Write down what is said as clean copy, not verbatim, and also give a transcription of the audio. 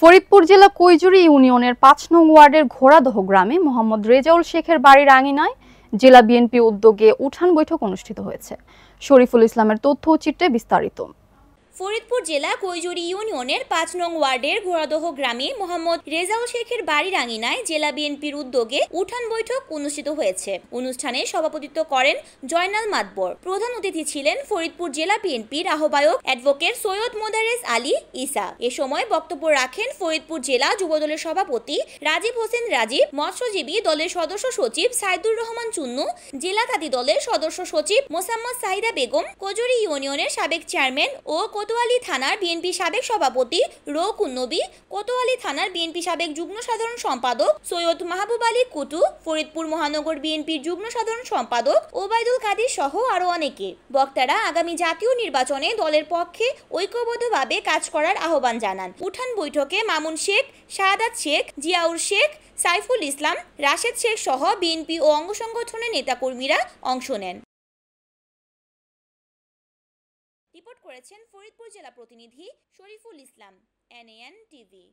ফরিদপুর জেলা কৈজুরী ইউনিয়নের ৫ নং ওয়ার্ডের ঘোড়াদহ গ্রামে মোহাম্মদ রেজাউল শেখের বাড়ির আঙিনায় জেলা বিএনপি উদ্যোগে উঠান বৈঠক অনুষ্ঠিত হয়েছে। শরীফুল ইসলামের তথ্য চিত্রে বিস্তারিত। ফরিদপুর জেলা কৈজুরী ইউনিয়নের ৫ নং ওয়ার্ডের ঘোড়াদহ গ্রামে মোহাম্মদ রেজাউল শেখের বাড়ির আঙিনায় জেলা বিএনপির উদ্যোগে উঠান বৈঠক অনুষ্ঠিত হয়েছে। অনুষ্ঠানে সভাপতিত্ব করেন জয়নাল মাতবর। প্রধান অতিথি ছিলেন ফরিদপুর জেলা বিএনপির আহ্বায়ক অ্যাডভোকেট সৈয়দ মোদারেস আলী ঈসা। এ সময় বক্তব্য রাখেন ফরিদপুর জেলা যুবদলের সভাপতি রাজীব হোসেন রাজীব, মৎস্যজীবী দলের সদস্য সচিব সাইদুর রহমান চুন্নু, জেলা তাঁতি দলের সদস্য সচিব মোসাম্মদ সাহিদা বেগম, কৈজুরী ইউনিয়নের সাবেক চেয়ারম্যান ও কোতোয়ালী থানার বিএনপি সাবেক সভাপতি রৌকুন নবী, কোতোয়ালী থানার বিএনপি সাবেক যুগ্ম সাধারণ সম্পাদক সৈয়দ মাহবুব আলী কুটু, ফরিদপুর মহানগর বিএনপির যুগ্ম সাধারণ সম্পাদক ওবায়দুল কাদের সহ আরও অনেকে। বক্তারা আগামী জাতীয় নির্বাচনে দলের পক্ষে ঐক্যবদ্ধভাবে কাজ করার আহ্বান জানান। উঠান বৈঠকে মামুন শেখ, শাহাদাত শেখ, জিয়াউর শেখ, সাইফুল ইসলাম, রাশেদ শেখ সহ বিএনপি ও অঙ্গ সংগঠনের নেতাকর্মীরা অংশ নেন। রিপোর্ট করেছেন ফরিদপুর জেলা প্রতিনিধি শরীফুল ইসলাম, NAN টিভি।